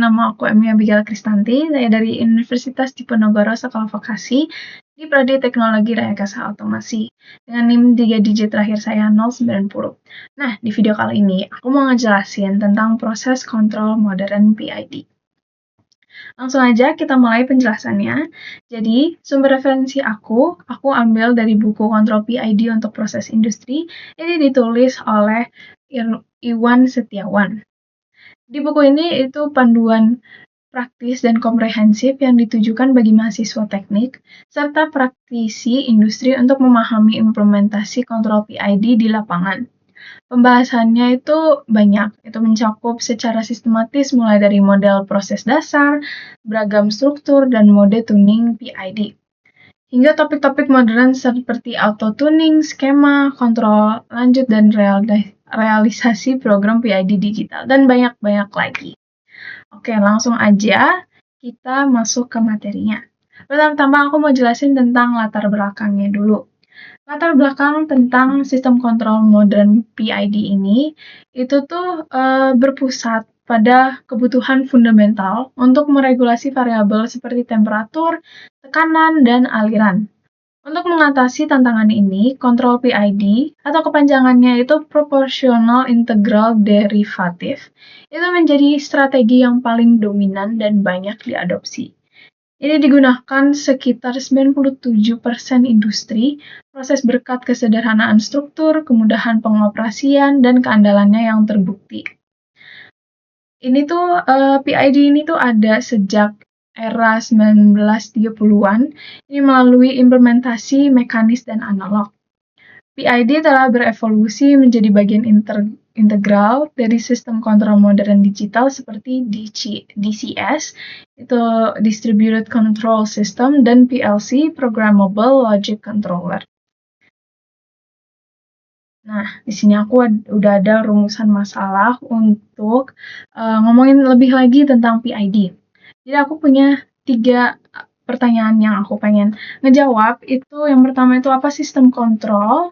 nama aku Emi Abigail Kristanti, saya dari Universitas Diponegoro Sekolah Vokasi di Prodi Teknologi Rayakasa Otomasi dengan NIM 3 digit terakhir saya 090. Nah, di video kali ini aku mau ngejelasin tentang proses kontrol modern PID. Langsung aja kita mulai penjelasannya. Jadi, sumber referensi aku ambil dari buku Kontrol PID untuk Proses Industri. Ini ditulis oleh Iwan Setiawan. Di buku ini itu panduan praktis dan komprehensif yang ditujukan bagi mahasiswa teknik serta praktisi industri untuk memahami implementasi kontrol PID di lapangan. Pembahasannya itu banyak, itu mencakup secara sistematis mulai dari model proses dasar, beragam struktur, dan mode tuning PID. Hingga topik-topik modern seperti auto-tuning, skema, kontrol lanjut, dan realisasi program PID digital, dan banyak-banyak lagi. Oke, langsung aja kita masuk ke materinya. Pertama-tama aku mau jelasin tentang latar belakangnya dulu. Latar belakang tentang sistem kontrol modern PID ini itu tuh berpusat pada kebutuhan fundamental untuk meregulasi variabel seperti temperatur, tekanan, dan aliran. Untuk mengatasi tantangan ini, kontrol PID atau kepanjangannya itu Proportional Integral Derivative itu menjadi strategi yang paling dominan dan banyak diadopsi. Ini digunakan sekitar 97% industri, proses berkat kesederhanaan struktur, kemudahan pengoperasian, dan keandalannya yang terbukti. Ini tuh PID ini tuh ada sejak era 1930-an, ini melalui implementasi mekanis dan analog. PID telah berevolusi menjadi bagian integral dari sistem kontrol modern digital seperti DCS, itu Distributed Control System, dan PLC, Programmable Logic Controller. Nah, di sini aku udah ada rumusan masalah untuk ngomongin lebih lagi tentang PID. Jadi aku punya 3 pertanyaan yang aku pengen ngejawab. Itu yang pertama itu apa sistem kontrol,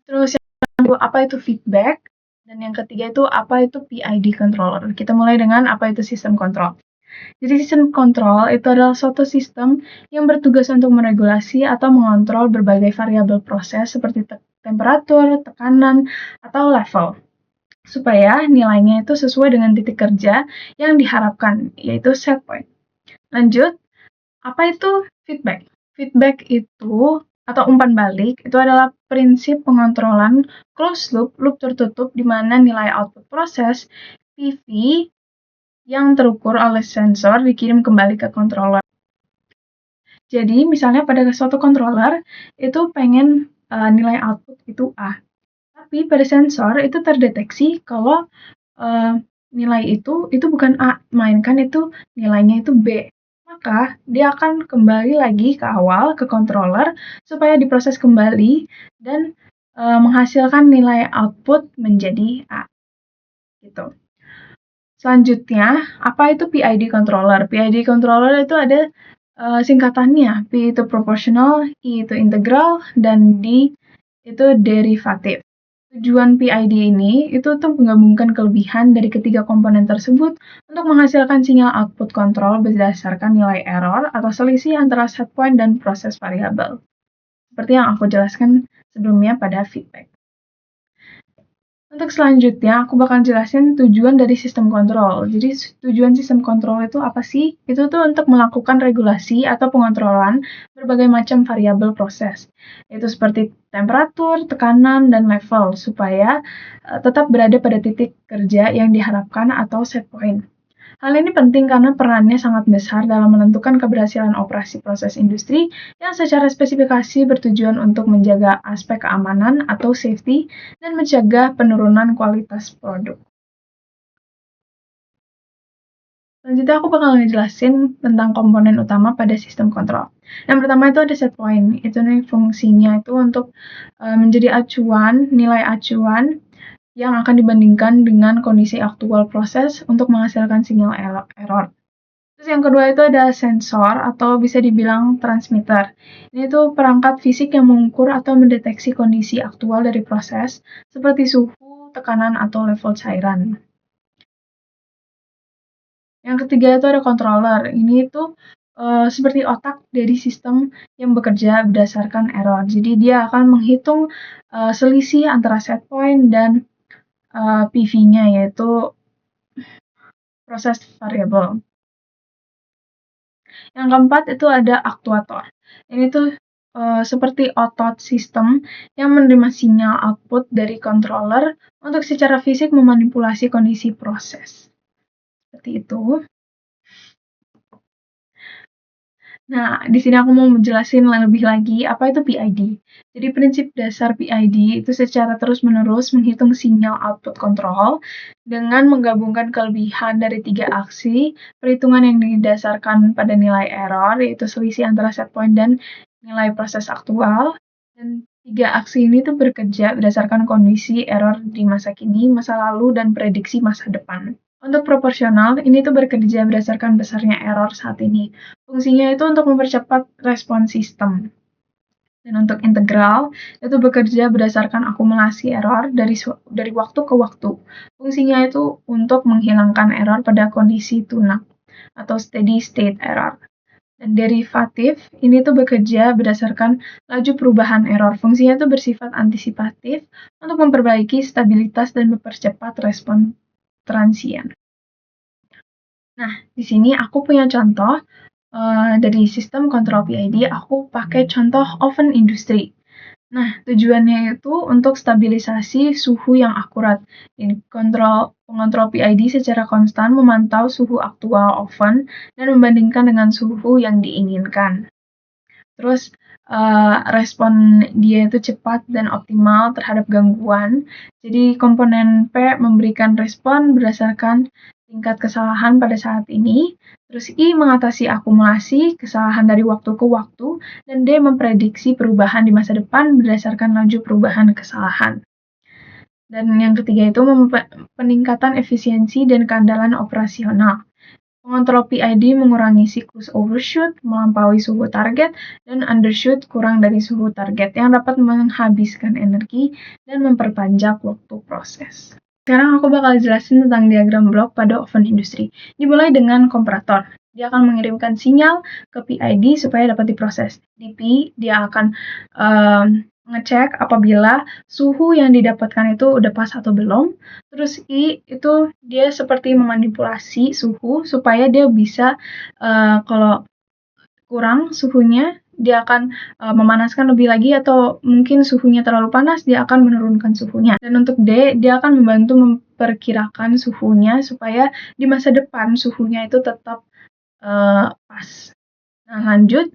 terus yang kedua apa itu feedback, dan yang ketiga itu apa itu PID controller. Kita mulai dengan apa itu sistem kontrol. Jadi sistem kontrol itu adalah suatu sistem yang bertugas untuk meregulasi atau mengontrol berbagai variabel proses seperti temperatur, tekanan, atau level supaya nilainya itu sesuai dengan titik kerja yang diharapkan, yaitu set point. Lanjut, apa itu feedback? Feedback itu atau umpan balik itu adalah prinsip pengontrolan closed loop tertutup di mana nilai output proses PV yang terukur oleh sensor dikirim kembali ke controller. Jadi misalnya pada suatu controller itu pengen nilai output itu A, tapi pada sensor itu terdeteksi kalau nilai itu bukan A, melainkan itu nilainya itu B. Maka dia akan kembali lagi ke awal, ke controller, supaya diproses kembali dan menghasilkan nilai output menjadi A. Gitu. Selanjutnya, apa itu PID controller? PID controller itu ada singkatannya. P itu proportional, I itu integral, dan D itu derivatif. Tujuan PID ini itu untuk menggabungkan kelebihan dari ketiga komponen tersebut untuk menghasilkan sinyal output kontrol berdasarkan nilai error atau selisih antara set point dan proses variabel. Seperti yang aku jelaskan sebelumnya pada feedback. Untuk selanjutnya, aku bakal jelasin tujuan dari sistem kontrol. Jadi, tujuan sistem kontrol itu apa sih? Itu tuh untuk melakukan regulasi atau pengontrolan berbagai macam variabel proses. Itu seperti temperatur, tekanan, dan level, supaya tetap berada pada titik kerja yang diharapkan atau set point. Hal ini penting karena perannya sangat besar dalam menentukan keberhasilan operasi proses industri yang secara spesifikasi bertujuan untuk menjaga aspek keamanan atau safety dan mencegah penurunan kualitas produk. Selanjutnya aku bakal ngejelasin tentang komponen utama pada sistem kontrol. Yang pertama itu ada set point. Itu nih fungsinya itu untuk menjadi acuan, nilai acuan yang akan dibandingkan dengan kondisi aktual proses untuk menghasilkan sinyal error. Terus yang kedua itu ada sensor atau bisa dibilang transmitter. Ini tuh perangkat fisik yang mengukur atau mendeteksi kondisi aktual dari proses seperti suhu, tekanan, atau level cairan. Yang ketiga itu ada controller. Ini itu seperti otak dari sistem yang bekerja berdasarkan error. Jadi dia akan menghitung selisih antara set point dan PV-nya, yaitu proses variabel. Yang keempat itu ada aktuator. Ini tuh seperti otot sistem yang menerima sinyal output dari controller untuk secara fisik memanipulasi kondisi proses. Seperti itu. Nah, di sini aku mau menjelasin lebih lagi apa itu PID. Jadi prinsip dasar PID itu secara terus-menerus menghitung sinyal output control dengan menggabungkan kelebihan dari 3 aksi perhitungan yang didasarkan pada nilai error, yaitu selisih antara set point dan nilai proses aktual. Dan 3 aksi ini tuh bekerja berdasarkan kondisi error di masa kini, masa lalu, dan prediksi masa depan. Untuk proporsional, ini tuh bekerja berdasarkan besarnya error saat ini. Fungsinya itu untuk mempercepat respon sistem. Dan untuk integral, itu bekerja berdasarkan akumulasi error dari waktu ke waktu. Fungsinya itu untuk menghilangkan error pada kondisi tune-up atau steady state error. Dan derivatif, ini tuh bekerja berdasarkan laju perubahan error. Fungsinya itu bersifat antisipatif untuk memperbaiki stabilitas dan mempercepat respon transient. Nah, di sini aku punya contoh dari sistem kontrol PID, aku pakai contoh oven industri. Nah, tujuannya itu untuk stabilisasi suhu yang akurat. Ini pengontrol PID secara konstan memantau suhu aktual oven dan membandingkan dengan suhu yang diinginkan. Terus respon dia itu cepat dan optimal terhadap gangguan. Jadi komponen P memberikan respon berdasarkan tingkat kesalahan pada saat ini. Terus I mengatasi akumulasi kesalahan dari waktu ke waktu. Dan D memprediksi perubahan di masa depan berdasarkan laju perubahan kesalahan. Dan yang ketiga itu peningkatan efisiensi dan keandalan operasional. Pengontrol PID mengurangi siklus overshoot, melampaui suhu target, dan undershoot kurang dari suhu target yang dapat menghabiskan energi dan memperpanjang waktu proses. Sekarang aku bakal jelasin tentang diagram blok pada oven industri. Dimulai dengan komparator. Dia akan mengirimkan sinyal ke PID supaya dapat diproses. Di P, dia akan ngecek apabila suhu yang didapatkan itu udah pas atau belum. Terus I itu dia seperti memanipulasi suhu supaya dia bisa kalau kurang suhunya dia akan memanaskan lebih lagi, atau mungkin suhunya terlalu panas dia akan menurunkan suhunya. Dan untuk D, dia akan membantu memperkirakan suhunya supaya di masa depan suhunya itu tetap pas. Nah, lanjut,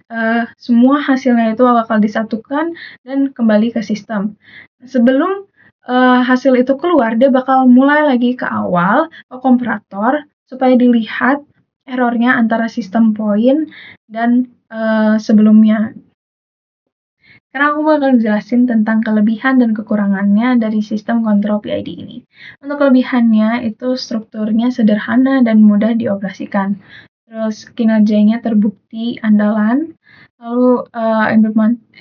semua hasilnya itu bakal disatukan dan kembali ke sistem. Sebelum hasil itu keluar, dia bakal mulai lagi ke awal, ke komparator, supaya dilihat errornya antara sistem point dan sebelumnya. Sekarang aku bakal jelasin tentang kelebihan dan kekurangannya dari sistem kontrol PID ini. Untuk kelebihannya, itu strukturnya sederhana dan mudah dioperasikan. Terus kinerjanya terbukti andalan, lalu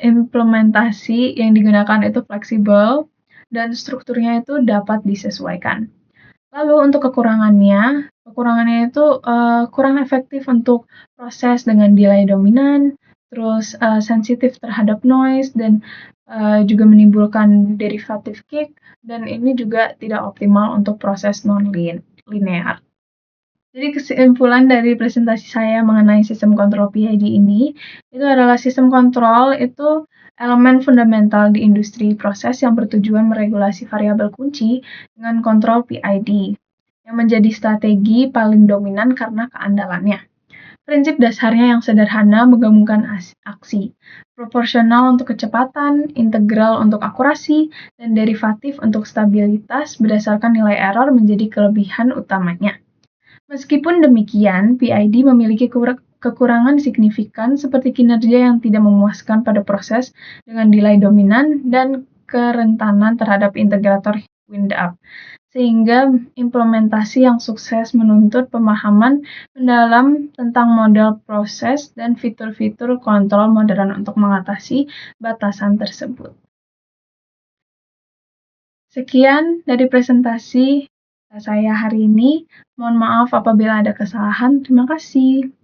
implementasi yang digunakan itu fleksibel, dan strukturnya itu dapat disesuaikan. Lalu untuk kekurangannya itu kurang efektif untuk proses dengan delay dominan, terus sensitif terhadap noise, dan juga menimbulkan derivative kick, dan ini juga tidak optimal untuk proses non-linear. Jadi kesimpulan dari presentasi saya mengenai sistem kontrol PID ini, itu adalah sistem kontrol itu elemen fundamental di industri proses yang bertujuan meregulasi variabel kunci dengan kontrol PID, yang menjadi strategi paling dominan karena keandalannya. Prinsip dasarnya yang sederhana menggabungkan aksi, proporsional untuk kecepatan, integral untuk akurasi, dan derivatif untuk stabilitas berdasarkan nilai error menjadi kelebihan utamanya. Meskipun demikian, PID memiliki kekurangan signifikan seperti kinerja yang tidak memuaskan pada proses dengan delay dominan dan kerentanan terhadap integrator wind-up, sehingga implementasi yang sukses menuntut pemahaman mendalam tentang model proses dan fitur-fitur kontrol modern untuk mengatasi batasan tersebut. Sekian dari presentasi saya hari ini. Mohon maaf apabila ada kesalahan. Terima kasih.